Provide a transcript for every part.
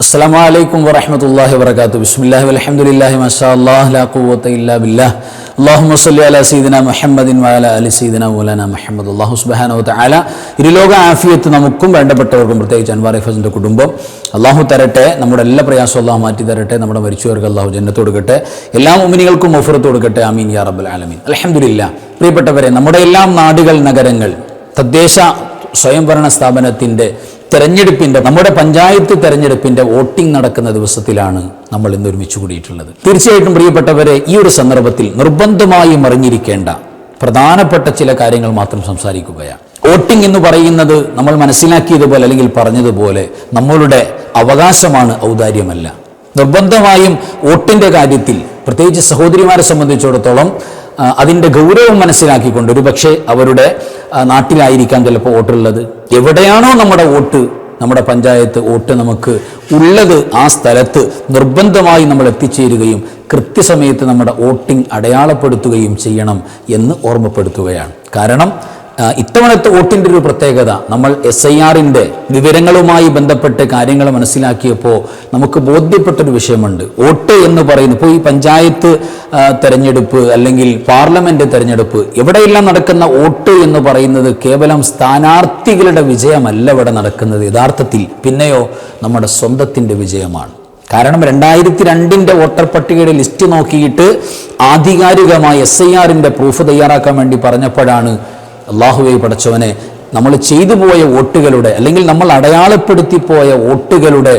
അസ്സലാമു അലൈക്കും വറഹ്മത്തുള്ളാഹി വബറകാതുഹു. ബിസ്മില്ലാഹി വൽഹംദുലില്ലാഹി മാഷാ അല്ലാഹ് ലാ ഖുവത ഇല്ലാ ബില്ലാഹ്. അല്ലാഹുമ്മ സ്വല്ലി അലാ സയ്യിദിനാ മുഹമ്മദിൻ വഅലാ ആലി സയ്യിദിനാ മൗലാനാ മുഹമ്മദ്. അല്ലാഹു സുബ്ഹാനഹു വ തആല ഇരുലോക ആഫിയത്ത് നമുക്കും വേണ്ടപ്പെട്ടവർക്കും പ്രത്യേകിച്ച് അൻവാർ ഫസിന്റെ കുടുംബം അല്ലാഹു തരട്ടെ. നമ്മുടെ എല്ലാ പ്രയാസവും അല്ലാഹു മാറ്റി തരട്ടെ. നമ്മുടെ മരിച്ചവർക്ക് അല്ലാഹു ജന്നത്ത് കൊടുക്കട്ടെ. എല്ലാ മുഅ്മിനീകൾക്കും മഗ്ഫിറത്ത് കൊടുക്കട്ടെ. ആമീൻ യാ റബ്ബൽ ആലമീൻ. അൽഹംദുലില്ലാഹ്. പ്രിയപ്പെട്ടവരെ, നമ്മുടെ എല്ലാം നാടുകൾ, നഗരങ്ങൾ, തദ്ദേശ സ്വയംഭരണ സ്ഥാപനത്തിൻ്റെ തെരഞ്ഞെടുപ്പിൻ്റെ, നമ്മുടെ പഞ്ചായത്ത് തെരഞ്ഞെടുപ്പിൻ്റെ വോട്ടിംഗ് നടക്കുന്ന ദിവസത്തിലാണ് നമ്മൾ ഇന്ന് ഒരുമിച്ച് കൂടിയിട്ടുള്ളത്. തീർച്ചയായിട്ടും പ്രിയപ്പെട്ടവരെ, ഈ ഒരു സന്ദർഭത്തിൽ നിർബന്ധമായും അറിഞ്ഞിരിക്കേണ്ട പ്രധാനപ്പെട്ട ചില കാര്യങ്ങൾ മാത്രം സംസാരിക്കുകയാണ്. വോട്ടിംഗ് എന്ന് പറയുന്നത് നമ്മൾ മനസ്സിലാക്കിയതുപോലെ അല്ലെങ്കിൽ പറഞ്ഞതുപോലെ നമ്മളുടെ അവകാശമാണ്, ഔദാര്യമല്ല. നിർബന്ധമായും വോട്ടിൻ്റെ കാര്യത്തിൽ പ്രത്യേകിച്ച് സഹോദരിമാരെ സംബന്ധിച്ചിടത്തോളം അതിൻ്റെ ഗൗരവം മനസ്സിലാക്കിക്കൊണ്ട്, ഒരു പക്ഷേ അവരുടെ നാട്ടിലായിരിക്കാം ചിലപ്പോൾ വോട്ടുള്ളത്, എവിടെയാണോ നമ്മുടെ വോട്ട്, നമ്മുടെ പഞ്ചായത്ത് വോട്ട് നമുക്ക് ഉള്ളത്, ആ സ്ഥലത്ത് നിർബന്ധമായി നമ്മൾ എത്തിച്ചേരുകയും കൃത്യസമയത്ത് നമ്മുടെ വോട്ടിംഗ് അടയാളപ്പെടുത്തുകയും ചെയ്യണം എന്ന് ഓർമ്മപ്പെടുത്തുകയാണ്. കാരണം ഇത്തവണത്തെ വോട്ടിൻ്റെ ഒരു പ്രത്യേകത, നമ്മൾ SIRൻ്റെ വിവരങ്ങളുമായി ബന്ധപ്പെട്ട് കാര്യങ്ങൾ മനസ്സിലാക്കിയപ്പോൾ നമുക്ക് ബോധ്യപ്പെട്ടൊരു വിഷയമുണ്ട്. വോട്ട് എന്ന് പറയുന്നത്, ഇപ്പോൾ ഈ പഞ്ചായത്ത് തെരഞ്ഞെടുപ്പ് അല്ലെങ്കിൽ പാർലമെൻറ്റ് തെരഞ്ഞെടുപ്പ്, എവിടെയെല്ലാം നടക്കുന്ന വോട്ട് എന്ന് പറയുന്നത് കേവലം സ്ഥാനാർത്ഥികളുടെ വിജയമല്ല ഇവിടെ നടക്കുന്നത് യഥാർത്ഥത്തിൽ, പിന്നെയോ നമ്മുടെ സ്വന്തത്തിൻ്റെ വിജയമാണ്. കാരണം 2002 വോട്ടർ പട്ടികയുടെ ലിസ്റ്റ് നോക്കിയിട്ട് ആധികാരികമായി SIRൻ്റെ പ്രൂഫ് തയ്യാറാക്കാൻ വേണ്ടി പറഞ്ഞപ്പോഴാണ് അല്ലാഹുവേ പടച്ചവനെ, നമ്മൾ ചെയ്തു പോയ വോട്ടുകളുടെ അല്ലെങ്കിൽ നമ്മൾ അടയാളപ്പെടുത്തിപ്പോയ വോട്ടുകളുടെ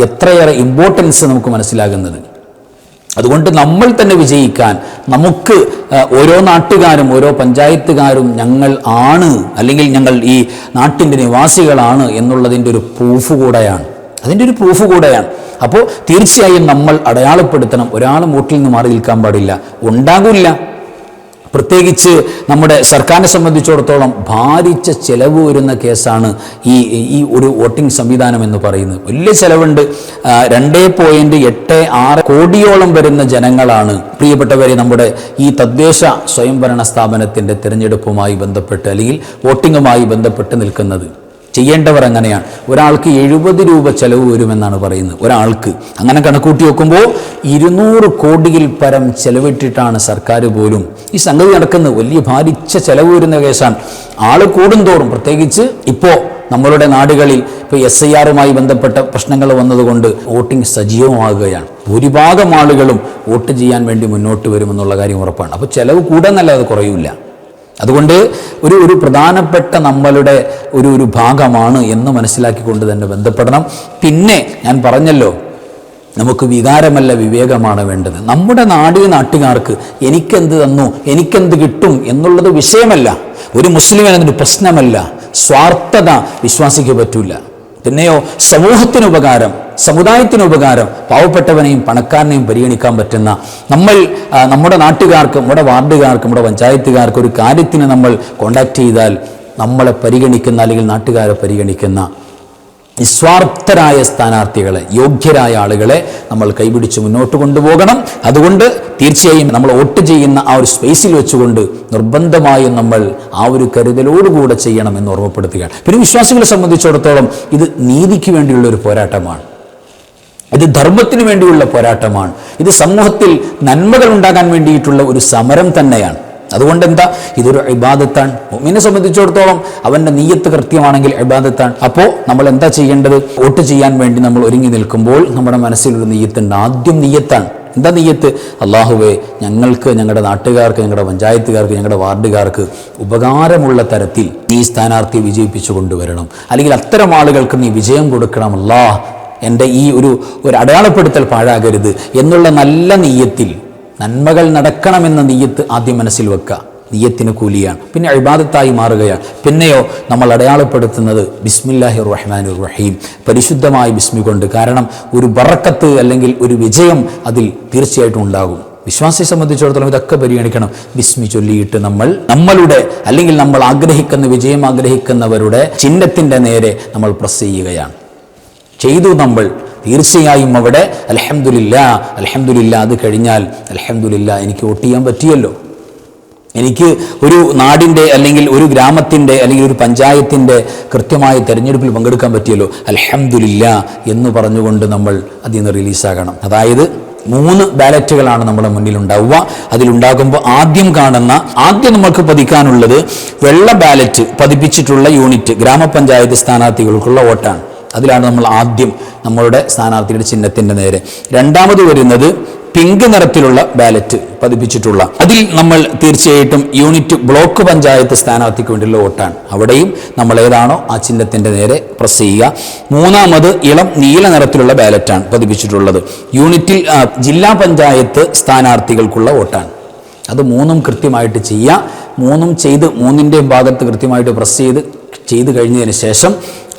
എത്രയേറെ ഇമ്പോർട്ടൻസ് നമുക്ക് മനസ്സിലാകുന്നത്. അതുകൊണ്ട് നമ്മൾ തന്നെ വിജയിക്കാൻ, നമുക്ക് ഓരോ നാട്ടുകാരും ഓരോ പഞ്ചായത്തുകാരും ഞങ്ങൾ ആണ് അല്ലെങ്കിൽ ഞങ്ങൾ ഈ നാട്ടിൻ്റെ നിവാസികളാണ് എന്നുള്ളതിൻ്റെ ഒരു പ്രൂഫ് കൂടെയാണ്, അതിൻ്റെ ഒരു പ്രൂഫ് കൂടെയാണ്. അപ്പോൾ തീർച്ചയായും നമ്മൾ അടയാളപ്പെടുത്തണം. ഒരാളും വോട്ടിൽ നിന്ന് മാറി നിൽക്കാൻ പാടില്ല, ഉണ്ടാകില്ല. പ്രത്യേകിച്ച് നമ്മുടെ സർക്കാരിനെ സംബന്ധിച്ചിടത്തോളം ഭാരിച്ച ചെലവ് വരുന്ന കേസാണ് ഈ ഒരു വോട്ടിംഗ് സംവിധാനം എന്ന് പറയുന്നത്. വലിയ ചെലവുണ്ട്. 2.86 കോടിയോളം വരുന്ന ജനങ്ങളാണ് പ്രിയപ്പെട്ടവരെ നമ്മുടെ ഈ തദ്ദേശ സ്വയംഭരണ സ്ഥാപനത്തിൻ്റെ തിരഞ്ഞെടുപ്പുമായി ബന്ധപ്പെട്ട് അല്ലെങ്കിൽ വോട്ടിങ്ങുമായി ബന്ധപ്പെട്ട് നിൽക്കുന്നത്. ചെയ്യേണ്ടവർ അങ്ങനെയാണ്. ഒരാൾക്ക് 70 രൂപ ചെലവ് വരുമെന്നാണ് പറയുന്നത്. ഒരാൾക്ക് അങ്ങനെ കണക്കൂട്ടി വെക്കുമ്പോൾ 200 കോടിയിൽ പരം ചെലവിട്ടിട്ടാണ് സർക്കാർ പോലും ഈ സംഗതി നടക്കുന്നത്. വലിയ ഭാരിച്ച ചെലവ് വരുന്ന കേസാണ്. ആൾ കൂടുന്തോറും, പ്രത്യേകിച്ച് ഇപ്പോൾ നമ്മളുടെ നാടുകളിൽ ഇപ്പോൾ SIRമായി ബന്ധപ്പെട്ട പ്രശ്നങ്ങൾ വന്നതുകൊണ്ട് വോട്ടിംഗ് സജീവമാകുകയാണ്. ഭൂരിഭാഗം ആളുകളും വോട്ട് ചെയ്യാൻ വേണ്ടി മുന്നോട്ട് വരുമെന്നുള്ള കാര്യം ഉറപ്പാണ്. അപ്പോൾ ചെലവ് കൂടാന്നല്ലാതെ കുറയില്ല. അതുകൊണ്ട് ഒരു പ്രധാനപ്പെട്ട നമ്മളുടെ ഒരു ഭാഗമാണ് എന്ന് മനസ്സിലാക്കിക്കൊണ്ട് തന്നെ ബന്ധപ്പെടണം. പിന്നെ ഞാൻ പറഞ്ഞല്ലോ, നമുക്ക് വികാരമല്ല വിവേകമാണ് വേണ്ടത്. നമ്മുടെ നാട്ടുകാർക്ക് എനിക്കെന്ത് തന്നു, എനിക്കെന്ത് കിട്ടും എന്നുള്ളത് വിഷയമല്ല. ഒരു മുസ്ലിമിന് അതിൻ്റെ പ്രശ്നമല്ല. സ്വാർത്ഥത വിശ്വാസിക്ക് പറ്റൂല. പിന്നെയോ സമൂഹത്തിന് ഉപകാരം, സമുദായത്തിന് ഉപകാരം, പാവപ്പെട്ടവനെയും പണക്കാരനെയും പരിഗണിക്കാൻ പറ്റുന്ന നമ്മുടെ നാട്ടുകാർക്ക്, നമ്മുടെ വാർഡുകാർക്ക്, നമ്മുടെ പഞ്ചായത്തുകാർക്ക് ഒരു കാര്യത്തിന് നമ്മൾ കോണ്ടാക്ട് ചെയ്താൽ നമ്മളെ പരിഗണിക്കുന്ന അല്ലെങ്കിൽ നാട്ടുകാരെ പരിഗണിക്കുന്ന നിസ്വാർത്ഥരായ സ്ഥാനാർത്ഥികളെ, യോഗ്യരായ ആളുകളെ നമ്മൾ കൈപിടിച്ച് മുന്നോട്ട് കൊണ്ടുപോകണം. അതുകൊണ്ട് തീർച്ചയായും നമ്മൾ വോട്ട് ചെയ്യുന്ന ആ ഒരു സ്പേസിൽ വെച്ചുകൊണ്ട് നിർബന്ധമായും നമ്മൾ ആ ഒരു കരുതലോടുകൂടെ ചെയ്യണം എന്ന് ഓർമ്മപ്പെടുത്തുകയാണ്. പിന്നെ വിശ്വാസികളെ സംബന്ധിച്ചിടത്തോളം ഇത് നീതിക്ക് വേണ്ടിയുള്ള ഒരു പോരാട്ടമാണ്, ഇത് ധർമ്മത്തിന് വേണ്ടിയുള്ള പോരാട്ടമാണ്, ഇത് സമൂഹത്തിൽ നന്മകൾ ഉണ്ടാകാൻ വേണ്ടിയിട്ടുള്ള ഒരു സമരം തന്നെയാണ്. അതുകൊണ്ട് എന്താ, ഇതൊരു ഇബാദത്താണ്. മുഅ്മിനെ സംബന്ധിച്ചിടത്തോളം അവൻ്റെ നിയ്യത്ത് കൃത്യമാണെങ്കിൽ ഇബാദത്താണ്. അപ്പോൾ നമ്മൾ എന്താ ചെയ്യേണ്ടത്? വോട്ട് ചെയ്യാൻ വേണ്ടി നമ്മൾ ഒരുങ്ങി നിൽക്കുമ്പോൾ നമ്മുടെ മനസ്സിലൊരു നിയ്യത്തുണ്ട്. ആദ്യം നിയ്യത്താണ്. എന്താ നിയ്യത്ത്? അല്ലാഹുവേ, ഞങ്ങൾക്ക്, ഞങ്ങളുടെ നാട്ടുകാർക്ക്, ഞങ്ങളുടെ പഞ്ചായത്തുകാർക്ക്, ഞങ്ങളുടെ വാർഡുകാർക്ക് ഉപകാരമുള്ള തരത്തിൽ ഈ സ്ഥാനാർത്ഥിയെ വിജയിപ്പിച്ചു കൊണ്ടുവരണം, അല്ലെങ്കിൽ അത്തരം ആളുകൾക്ക് നീ വിജയം കൊടുക്കണം. അല്ലാഹ്, എൻ്റെ ഈ ഒരു അടയാളപ്പെടുത്തൽ പാഴാകരുത് എന്നുള്ള നല്ല നിയ്യത്തിൽ നന്മകൾ നടക്കണമെന്ന നിയ്യത്ത് ആദ്യം മനസ്സിൽ വെക്കുക. നിയ്യത്തിന് കൂലിയാണ്. പിന്നെ ഇബാദത്തായി മാറുകയാണ്. പിന്നെയോ നമ്മൾ അടയാളപ്പെടുത്തുന്നത് ബിസ്മില്ലാഹിർ റഹ്മാനിർ റഹീം, പരിശുദ്ധമായ ബിസ്മി കൊണ്ട്. കാരണം ഒരു ബറക്കത്ത് അല്ലെങ്കിൽ ഒരു വിജയം അതിൽ തീർച്ചയായിട്ടും ഉണ്ടാകും. വിശ്വാസിയെ സംബന്ധിച്ചിടത്തോളം ഇതൊക്കെ പരിഗണിക്കണം. ബിസ്മി ചൊല്ലിയിട്ട് നമ്മളുടെ അല്ലെങ്കിൽ നമ്മൾ ആഗ്രഹിക്കുന്ന വിജയം ആഗ്രഹിക്കുന്നവരുടെ ചിഹ്നത്തിൻ്റെ നേരെ നമ്മൾ പ്രസ് ചെയ്യുകയാണ്. ചെയ്തു നമ്മൾ തീർച്ചയായും അവിടെ അൽഹംദുലില്ലാ, അൽഹംദുലില്ലാ, അത് കഴിഞ്ഞാൽ അൽഹംദുലില്ലാ എനിക്ക് വോട്ട് ചെയ്യാൻ പറ്റിയല്ലോ, എനിക്ക് ഒരു നാടിൻ്റെ അല്ലെങ്കിൽ ഒരു ഗ്രാമത്തിൻ്റെ അല്ലെങ്കിൽ ഒരു പഞ്ചായത്തിൻ്റെ കൃത്യമായ തെരഞ്ഞെടുപ്പിൽ പങ്കെടുക്കാൻ പറ്റിയല്ലോ, അൽഹംദുലില്ലാ എന്ന് പറഞ്ഞുകൊണ്ട് നമ്മൾ അതിൽ നിന്ന് റിലീസാകണം. അതായത് 3 ബാലറ്റുകളാണ് നമ്മുടെ മുന്നിൽ ഉണ്ടാവുക. അതിലുണ്ടാകുമ്പോൾ ആദ്യം നമ്മൾക്ക് പതിക്കാനുള്ളത് വെള്ള ബാലറ്റ് പതിപ്പിച്ചിട്ടുള്ള യൂണിറ്റ് ഗ്രാമപഞ്ചായത്ത് സ്ഥാനാർത്ഥികൾക്കുള്ള വോട്ടാണ്. അതിലാണ് നമ്മൾ ആദ്യം നമ്മളുടെ സ്ഥാനാർത്ഥിയുടെ ചിഹ്നത്തിൻ്റെ നേരെ. രണ്ടാമത് വരുന്നത് പിങ്ക് നിറത്തിലുള്ള ബാലറ്റ് പതിപ്പിച്ചിട്ടുള്ള, അതിൽ നമ്മൾ തീർച്ചയായിട്ടും യൂണിറ്റ് ബ്ലോക്ക് പഞ്ചായത്ത് സ്ഥാനാർത്ഥിക്ക് വേണ്ടിയുള്ള വോട്ടാണ്. അവിടെയും നമ്മൾ ഏതാണോ ആ ചിഹ്നത്തിൻ്റെ നേരെ പ്രസ് ചെയ്യുക. മൂന്നാമത് ഇളം നീല നിറത്തിലുള്ള ബാലറ്റാണ് പതിപ്പിച്ചിട്ടുള്ളത്. യൂണിറ്റിൽ ജില്ലാ പഞ്ചായത്ത് സ്ഥാനാർത്ഥികൾക്കുള്ള വോട്ടാണ്. അത് 3ഉം കൃത്യമായിട്ട് ചെയ്യുക. 3ഉം ചെയ്ത് 3ൻ്റെയും ഭാഗത്ത് കൃത്യമായിട്ട് പ്രസ് ചെയ്ത് കഴിഞ്ഞതിന് ശേഷം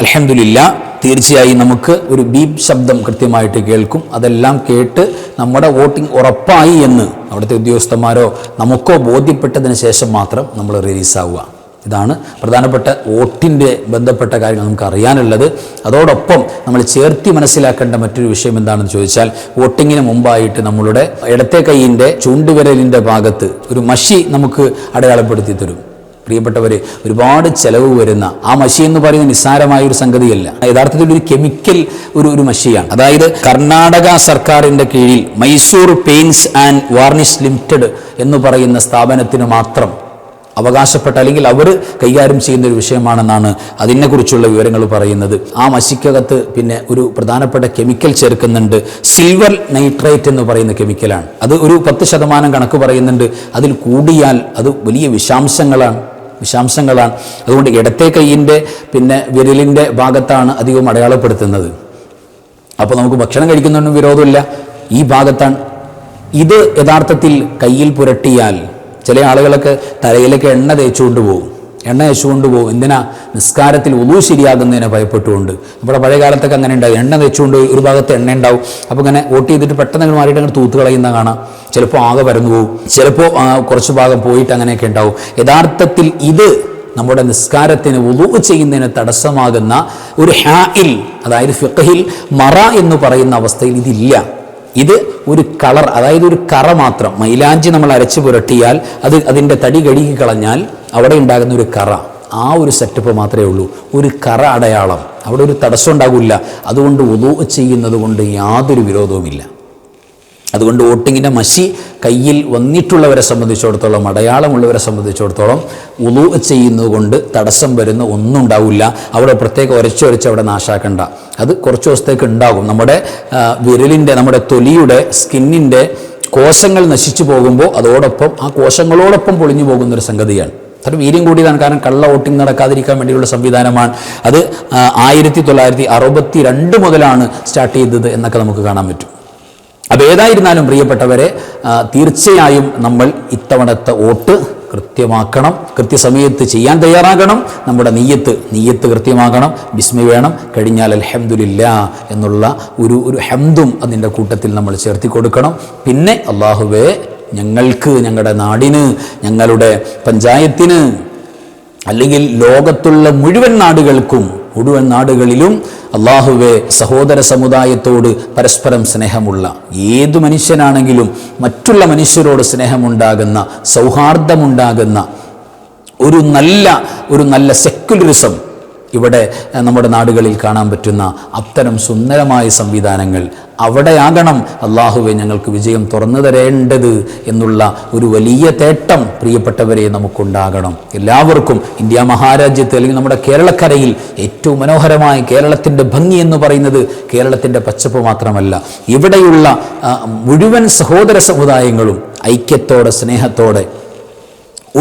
അൽഹംദുലില്ലാ തീർച്ചയായും നമുക്ക് ഒരു ബീപ് ശബ്ദം കൃത്യമായിട്ട് കേൾക്കും. അതെല്ലാം കേട്ട് നമ്മുടെ വോട്ടിംഗ് ഉറപ്പായി എന്ന് അവിടുത്തെ ഉദ്യോഗസ്ഥന്മാരോ നമുക്കോ ബോധ്യപ്പെട്ടതിന് ശേഷം മാത്രം നമ്മൾ റിലീസാവുക. ഇതാണ് പ്രധാനപ്പെട്ട വോട്ടിൻ്റെ ബന്ധപ്പെട്ട കാര്യങ്ങൾ നമുക്ക് അറിയാനുള്ളത്. അതോടൊപ്പം നമ്മൾ ചേർത്തി മനസ്സിലാക്കേണ്ട മറ്റൊരു വിഷയം എന്താണെന്ന് ചോദിച്ചാൽ, വോട്ടിങ്ങിന് മുമ്പായിട്ട് നമ്മളുടെ ഇടത്തെ കൈയിൻ്റെ ചൂണ്ടുവിരലിൻ്റെ ഭാഗത്ത് ഒരു മഷി നമുക്ക് അടയാളപ്പെടുത്തി തരും. പ്രിയപ്പെട്ടവരെ, ഒരുപാട് ചെലവ് വരുന്ന ആ മഷി എന്ന് പറയുന്നത് നിസ്സാരമായ ഒരു സംഗതിയല്ല. യഥാർത്ഥത്തിൽ ഒരു കെമിക്കൽ ഒരു മഷിയാണ്. അതായത് കർണാടക സർക്കാരിൻ്റെ കീഴിൽ Mysore paints and varnish limited എന്ന് പറയുന്ന സ്ഥാപനത്തിന് മാത്രം അവകാശപ്പെട്ട അല്ലെങ്കിൽ അവർ കൈകാര്യം ചെയ്യുന്ന ഒരു വിഷയമാണെന്നാണ് അതിനെക്കുറിച്ചുള്ള വിവരങ്ങൾ പറയുന്നത്. ആ മഷിക്കകത്ത് പിന്നെ ഒരു പ്രധാനപ്പെട്ട കെമിക്കൽ ചേർക്കുന്നുണ്ട്. സിൽവർ നൈട്രേറ്റ് എന്ന് പറയുന്ന കെമിക്കലാണ്. അത് ഒരു 10% കണക്ക് പറയുന്നുണ്ട്. അതിൽ കൂടിയാൽ അത് വലിയ വിഷാംശങ്ങളാണ്. അതുകൊണ്ട് ഇടത്തെ കൈയിൻ്റെ പിന്നെ വിരലിൻ്റെ ഭാഗത്താണ് അധികവും അടയാളപ്പെടുത്തുന്നത്. അപ്പോൾ നമുക്ക് ഭക്ഷണം കഴിക്കുന്നതിനും വിരോധമില്ല, ഈ ഭാഗത്താണ്. ഇത് യഥാർത്ഥത്തിൽ കയ്യിൽ പുരട്ടിയാൽ ചില ആളുകളൊക്കെ തലയിലൊക്കെ എണ്ണ തേച്ചുകൊണ്ട് പോകും. എന്തിനാ? നിസ്കാരത്തിൽ വുളൂ ശരിയാകുന്നതിനെ ഭയപ്പെട്ടുകൊണ്ട്. നമ്മുടെ പഴയ കാലത്തൊക്കെ അങ്ങനെ ഉണ്ടാവും. എണ്ണ തേച്ചുകൊണ്ട് ഒരു ഭാഗത്ത് എണ്ണ ഉണ്ടാവും. അപ്പോൾ ഇങ്ങനെ വോട്ട് ചെയ്തിട്ട് പെട്ടെന്ന് അങ്ങനെ മാറിയിട്ട് അങ്ങനെ തൂത്ത് കളയുന്ന കാണാം. ചിലപ്പോൾ ആകെ പരന്നു പോകും, ചിലപ്പോൾ കുറച്ച് ഭാഗം പോയിട്ട് അങ്ങനെയൊക്കെ ഉണ്ടാവും. യഥാർത്ഥത്തിൽ ഇത് നമ്മുടെ നിസ്കാരത്തിന് വുളൂ ചെയ്യുന്നതിന് തടസ്സമാകുന്ന ഒരു ഹായിൽ, അതായത് ഫിഖ്ഹിൽ മറ എന്ന് പറയുന്ന അവസ്ഥയിൽ ഇതില്ല. ഇത് ഒരു കളർ, അതായത് ഒരു കറ മാത്രം. മൈലാഞ്ചി നമ്മൾ അരച്ച് പുരട്ടിയാൽ അതിൻ്റെ തടി കഴുകി കളഞ്ഞാൽ അവിടെ ഉണ്ടാകുന്ന ഒരു കറ, ആ ഒരു സെറ്റപ്പ് മാത്രമേ ഉള്ളൂ. ഒരു കറ അടയാളം, അവിടെ ഒരു തടസ്സം ഉണ്ടാകില്ല. അതുകൊണ്ട് വുളൂ ചെയ്യുന്നത് കൊണ്ട് യാതൊരു വിരോധവുമില്ല. അതുകൊണ്ട് വോട്ടിങ്ങിൻ്റെ മഷി കയ്യിൽ വന്നിട്ടുള്ളവരെ സംബന്ധിച്ചിടത്തോളം, അടയാളമുള്ളവരെ സംബന്ധിച്ചിടത്തോളം വുളൂ ചെയ്യുന്നത് കൊണ്ട് തടസ്സം വരുന്ന ഒന്നും ഉണ്ടാവില്ല. അവിടെ പ്രത്യേകം ഉരച്ചൊരച്ച് അവിടെ നാശാക്കണ്ട. അത് കുറച്ച് ദിവസത്തേക്ക് ഉണ്ടാകും. നമ്മുടെ വിരലിൻ്റെ, നമ്മുടെ തൊലിയുടെ, സ്കിന്നിൻ്റെ കോശങ്ങൾ നശിച്ചു പോകുമ്പോൾ അതോടൊപ്പം ആ കോശങ്ങളോടൊപ്പം പൊളിഞ്ഞു പോകുന്നൊരു സംഗതിയാണ്. അത്ര വീര്യം കൂടിയതാണ്. കാരണം കള്ള വോട്ടിംഗ് നടക്കാതിരിക്കാൻ വേണ്ടിയുള്ള സംവിധാനമാണ്. അത് 1962 മുതലാണ് സ്റ്റാർട്ട് ചെയ്തത് എന്നൊക്കെ നമുക്ക് കാണാൻ പറ്റും. അപ്പോൾ ഏതായിരുന്നാലും പ്രിയപ്പെട്ടവരെ, തീർച്ചയായും നമ്മൾ ഇത്തവണത്തെ വോട്ട് കൃത്യമാക്കണം, കൃത്യസമയത്ത് ചെയ്യാൻ തയ്യാറാകണം. നമ്മുടെ നീയത്ത് കൃത്യമാകണം, ബിസ്മി വേണം, കഴിഞ്ഞാൽ അൽഹംദുലില്ലാ എന്നുള്ള ഒരു ഹംദും അതിൻ്റെ കൂട്ടത്തിൽ നമ്മൾ ചേർത്തി കൊടുക്കണം. പിന്നെ അല്ലാഹുവേ, ഞങ്ങൾക്ക്, ഞങ്ങളുടെ നാടിന്, ഞങ്ങളുടെ പഞ്ചായത്തിന്, അല്ലെങ്കിൽ ലോകത്തുള്ള മുഴുവൻ നാടുകളിലും അല്ലാഹുവേ, സഹോദര സമുദായത്തോട് പരസ്പരം സ്നേഹമുള്ള ഏതു മനുഷ്യനാണെങ്കിലും മറ്റുള്ള മനുഷ്യരോട് സ്നേഹമുണ്ടാകുന്ന, സൗഹാർദ്ദമുണ്ടാകുന്ന ഒരു നല്ല സെക്യുലറിസം ഇവിടെ നമ്മുടെ നാടുകളിൽ കാണാൻ പറ്റുന്ന അത്തരം സുന്ദരമായ സംവിധാനങ്ങൾ അവിടെയാകണം അല്ലാഹുവേ ഞങ്ങൾക്ക് വിജയം തുറന്നു തരേണ്ടത് എന്നുള്ള ഒരു വലിയ തേട്ടം പ്രിയപ്പെട്ടവരെ നമുക്കുണ്ടാകണം. എല്ലാവർക്കും ഇന്ത്യ മഹാരാജ്യത്ത്, അല്ലെങ്കിൽ നമ്മുടെ കേരളക്കരയിൽ ഏറ്റവും മനോഹരമായ കേരളത്തിൻ്റെ ഭംഗി എന്ന് പറയുന്നത് കേരളത്തിൻ്റെ പച്ചപ്പ് മാത്രമല്ല, ഇവിടെയുള്ള മുഴുവൻ സഹോദര സമുദായങ്ങളും ഐക്യത്തോടെ, സ്നേഹത്തോടെ,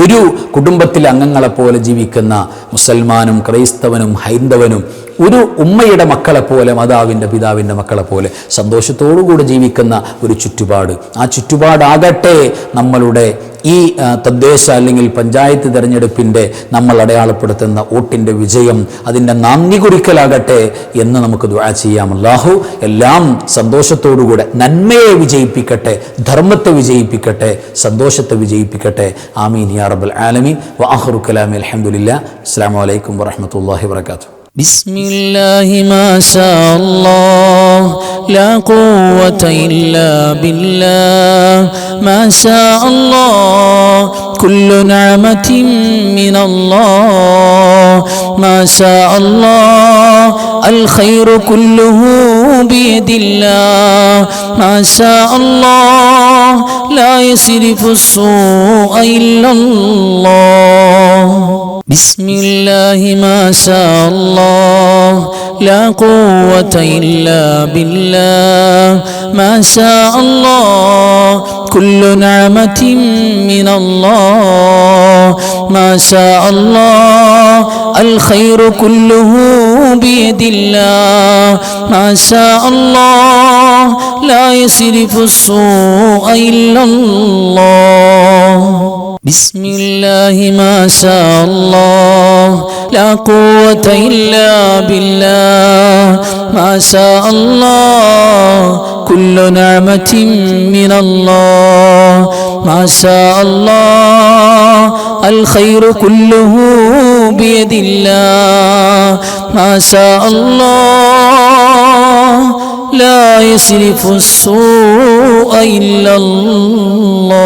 ഒരു കുടുംബത്തിലെ അംഗങ്ങളെപ്പോലെ ജീവിക്കുന്ന മുസൽമാനും ക്രൈസ്തവനും ഹൈന്ദവനും ഒരു ഉമ്മയുടെ മക്കളെപ്പോലെ, മാതാവിൻ്റെ പിതാവിൻ്റെ മക്കളെപ്പോലെ സന്തോഷത്തോടുകൂടി ജീവിക്കുന്ന ഒരു ചുറ്റുപാട്. ആ ചുറ്റുപാടാകട്ടെ നമ്മളുടെ ഈ തദ്ദേശ അല്ലെങ്കിൽ പഞ്ചായത്ത് തിരഞ്ഞെടുപ്പിൻ്റെ നമ്മൾ അടയാളപ്പെടുത്തുന്ന വോട്ടിൻ്റെ വിജയം, അതിൻ്റെ നന്ദി കുറിക്കലാകട്ടെ എന്ന് നമുക്ക് ദുആ ചെയ്യാം. അല്ലാഹു എല്ലാം സന്തോഷത്തോടുകൂടെ നന്മയെ വിജയിപ്പിക്കട്ടെ, ധർമ്മത്തെ വിജയിപ്പിക്കട്ടെ, സന്തോഷത്തെ വിജയിപ്പിക്കട്ടെ. ആമീൻ യാ റബ്ബൽ ആലമീൻ. വ ആഖിറു കലാമി അൽഹംദുലില്ലാ. അസ്സലാമു അലൈക്കും വറഹ്മത്തുള്ളാഹി വബറകാതുഹു. بسم الله ما شاء الله لا قوة إلا بالله ما شاء الله كل نعمة من الله ما شاء الله الخير كله بيد الله ما شاء الله لا يصرف السوء إلا الله بسم الله ما شاء الله لا قوة إلا بالله ما شاء الله كل نعمة من الله ما شاء الله الخير كله بيد الله ما شاء الله لا يصرف السوء إلا الله بسم الله ما شاء الله لا قوة إلا بالله ما شاء الله كل نعمة من الله ما شاء الله الخير كله بيد الله ما شاء الله لا يصرف السوء إلا الله